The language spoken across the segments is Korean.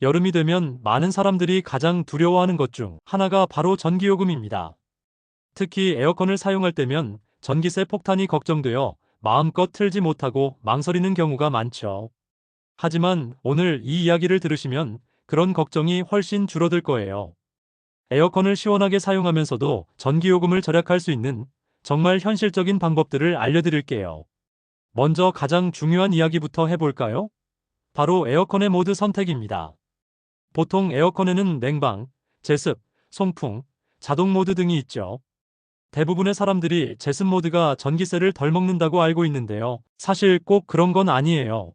여름이 되면 많은 사람들이 가장 두려워하는 것 중 하나가 바로 전기요금입니다. 특히 에어컨을 사용할 때면 전기세 폭탄이 걱정되어 마음껏 틀지 못하고 망설이는 경우가 많죠. 하지만 오늘 이 이야기를 들으시면 그런 걱정이 훨씬 줄어들 거예요. 에어컨을 시원하게 사용하면서도 전기요금을 절약할 수 있는 정말 현실적인 방법들을 알려드릴게요. 먼저 가장 중요한 이야기부터 해볼까요? 바로 에어컨의 모드 선택입니다. 보통 에어컨에는 냉방, 제습, 송풍, 자동 모드 등이 있죠. 대부분의 사람들이 제습 모드가 전기세를 덜 먹는다고 알고 있는데요. 사실 꼭 그런 건 아니에요.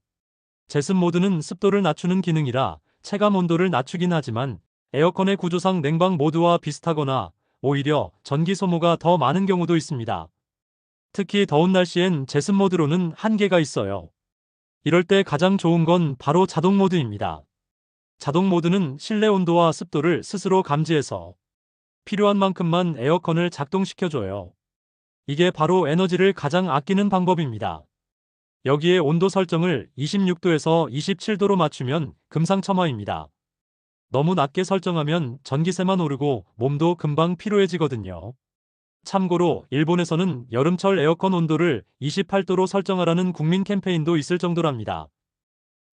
제습 모드는 습도를 낮추는 기능이라 체감 온도를 낮추긴 하지만 에어컨의 구조상 냉방 모드와 비슷하거나 오히려 전기 소모가 더 많은 경우도 있습니다. 특히 더운 날씨엔 제습 모드로는 한계가 있어요. 이럴 때 가장 좋은 건 바로 자동 모드입니다. 자동 모드는 실내 온도와 습도를 스스로 감지해서 필요한 만큼만 에어컨을 작동시켜줘요. 이게 바로 에너지를 가장 아끼는 방법입니다. 여기에 온도 설정을 26도에서 27도로 맞추면 금상첨화입니다. 너무 낮게 설정하면 전기세만 오르고 몸도 금방 피로해지거든요. 참고로 일본에서는 여름철 에어컨 온도를 28도로 설정하라는 국민 캠페인도 있을 정도랍니다.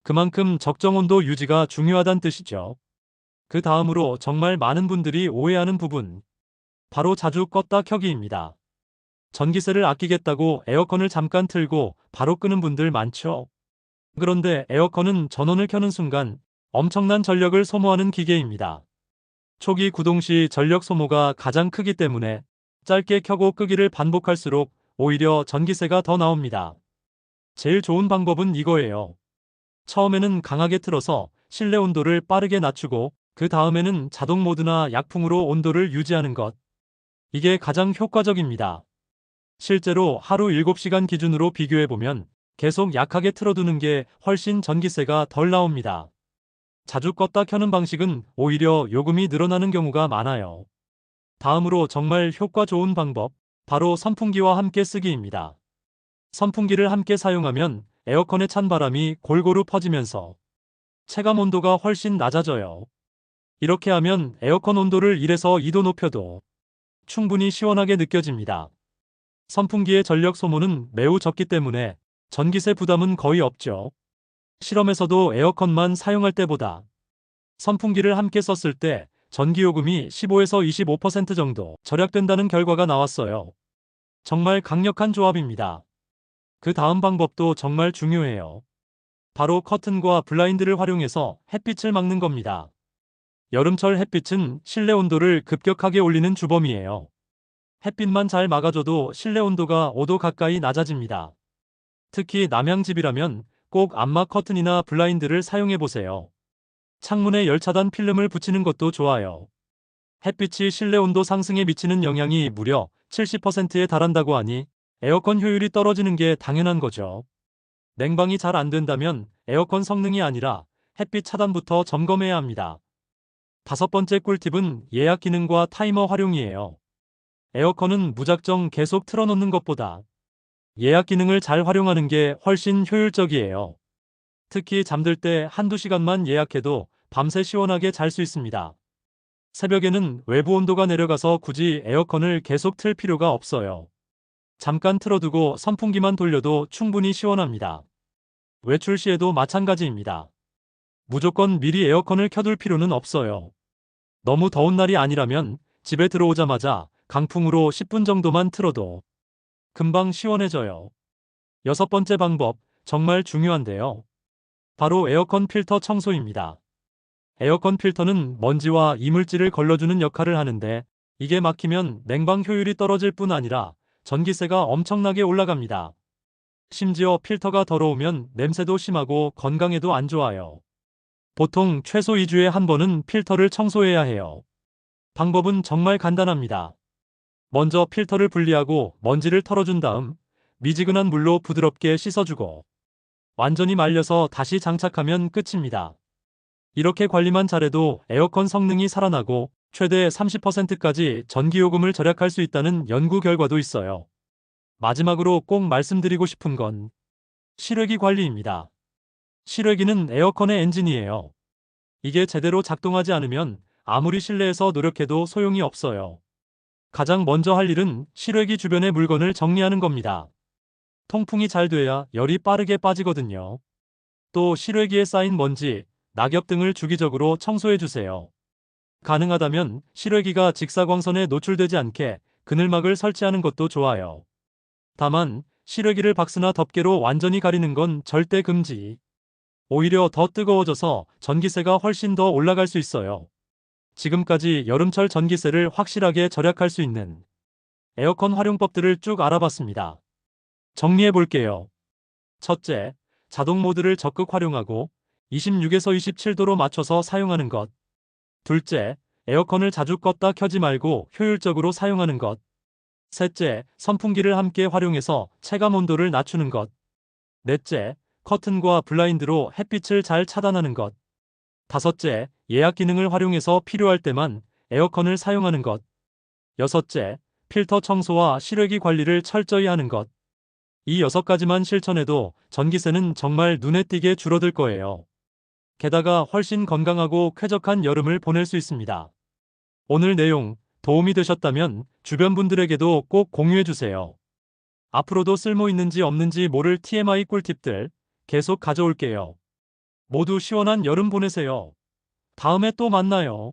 그만큼 적정 온도 유지가 중요하단 뜻이죠. 그 다음으로 정말 많은 분들이 오해하는 부분, 바로 자주 껐다 켜기입니다. 전기세를 아끼겠다고 에어컨을 잠깐 틀고 바로 끄는 분들 많죠. 그런데 에어컨은 전원을 켜는 순간 엄청난 전력을 소모하는 기계입니다. 초기 구동 시 전력 소모가 가장 크기 때문에 짧게 켜고 끄기를 반복할수록 오히려 전기세가 더 나옵니다. 제일 좋은 방법은 이거예요. 처음에는 강하게 틀어서 실내 온도를 빠르게 낮추고 그 다음에는 자동 모드나 약풍으로 온도를 유지하는 것. 이게 가장 효과적입니다. 실제로 하루 7시간 기준으로 비교해보면 계속 약하게 틀어두는 게 훨씬 전기세가 덜 나옵니다. 자주 껐다 켜는 방식은 오히려 요금이 늘어나는 경우가 많아요. 다음으로 정말 효과 좋은 방법, 바로 선풍기와 함께 쓰기입니다. 선풍기를 함께 사용하면 에어컨의 찬 바람이 골고루 퍼지면서 체감 온도가 훨씬 낮아져요. 이렇게 하면 에어컨 온도를 1에서 2도 높여도 충분히 시원하게 느껴집니다. 선풍기의 전력 소모는 매우 적기 때문에 전기세 부담은 거의 없죠. 실험에서도 에어컨만 사용할 때보다 선풍기를 함께 썼을 때 전기요금이 15에서 25% 정도 절약된다는 결과가 나왔어요. 정말 강력한 조합입니다. 그 다음 방법도 정말 중요해요. 바로 커튼과 블라인드를 활용해서 햇빛을 막는 겁니다. 여름철 햇빛은 실내 온도를 급격하게 올리는 주범이에요. 햇빛만 잘 막아줘도 실내 온도가 5도 가까이 낮아집니다. 특히 남양집이라면 꼭 암막 커튼이나 블라인드를 사용해보세요. 창문에 열차단 필름을 붙이는 것도 좋아요. 햇빛이 실내 온도 상승에 미치는 영향이 무려 70%에 달한다고 하니 에어컨 효율이 떨어지는 게 당연한 거죠. 냉방이 잘 안 된다면 에어컨 성능이 아니라 햇빛 차단부터 점검해야 합니다. 다섯 번째 꿀팁은 예약 기능과 타이머 활용이에요. 에어컨은 무작정 계속 틀어놓는 것보다 예약 기능을 잘 활용하는 게 훨씬 효율적이에요. 특히 잠들 때 한두 시간만 예약해도 밤새 시원하게 잘 수 있습니다. 새벽에는 외부 온도가 내려가서 굳이 에어컨을 계속 틀 필요가 없어요. 잠깐 틀어두고 선풍기만 돌려도 충분히 시원합니다. 외출 시에도 마찬가지입니다. 무조건 미리 에어컨을 켜둘 필요는 없어요. 너무 더운 날이 아니라면 집에 들어오자마자 강풍으로 10분 정도만 틀어도 금방 시원해져요. 여섯 번째 방법, 정말 중요한데요. 바로 에어컨 필터 청소입니다. 에어컨 필터는 먼지와 이물질을 걸러주는 역할을 하는데 이게 막히면 냉방 효율이 떨어질 뿐 아니라 전기세가 엄청나게 올라갑니다. 심지어 필터가 더러우면 냄새도 심하고 건강에도 안 좋아요. 보통 최소 2주에 한 번은 필터를 청소해야 해요. 방법은 정말 간단합니다. 먼저 필터를 분리하고 먼지를 털어준 다음 미지근한 물로 부드럽게 씻어주고 완전히 말려서 다시 장착하면 끝입니다. 이렇게 관리만 잘해도 에어컨 성능이 살아나고 최대 30%까지 전기요금을 절약할 수 있다는 연구 결과도 있어요. 마지막으로 꼭 말씀드리고 싶은 건 실외기 관리입니다. 실외기는 에어컨의 엔진이에요. 이게 제대로 작동하지 않으면 아무리 실내에서 노력해도 소용이 없어요. 가장 먼저 할 일은 실외기 주변의 물건을 정리하는 겁니다. 통풍이 잘 돼야 열이 빠르게 빠지거든요. 또 실외기에 쌓인 먼지, 낙엽 등을 주기적으로 청소해 주세요. 가능하다면 실외기가 직사광선에 노출되지 않게 그늘막을 설치하는 것도 좋아요. 다만 실외기를 박스나 덮개로 완전히 가리는 건 절대 금지. 오히려 더 뜨거워져서 전기세가 훨씬 더 올라갈 수 있어요. 지금까지 여름철 전기세를 확실하게 절약할 수 있는 에어컨 활용법들을 쭉 알아봤습니다. 정리해 볼게요. 첫째, 자동 모드를 적극 활용하고 26에서 27도로 맞춰서 사용하는 것. 둘째, 에어컨을 자주 껐다 켜지 말고 효율적으로 사용하는 것. 셋째, 선풍기를 함께 활용해서 체감 온도를 낮추는 것. 넷째, 커튼과 블라인드로 햇빛을 잘 차단하는 것. 다섯째, 예약 기능을 활용해서 필요할 때만 에어컨을 사용하는 것. 여섯째, 필터 청소와 실외기 관리를 철저히 하는 것. 이 6가지만 실천해도 전기세는 정말 눈에 띄게 줄어들 거예요. 게다가 훨씬 건강하고 쾌적한 여름을 보낼 수 있습니다. 오늘 내용 도움이 되셨다면 주변 분들에게도 꼭 공유해 주세요. 앞으로도 쓸모 있는지 없는지 모를 TMI 꿀팁들 계속 가져올게요. 모두 시원한 여름 보내세요. 다음에 또 만나요.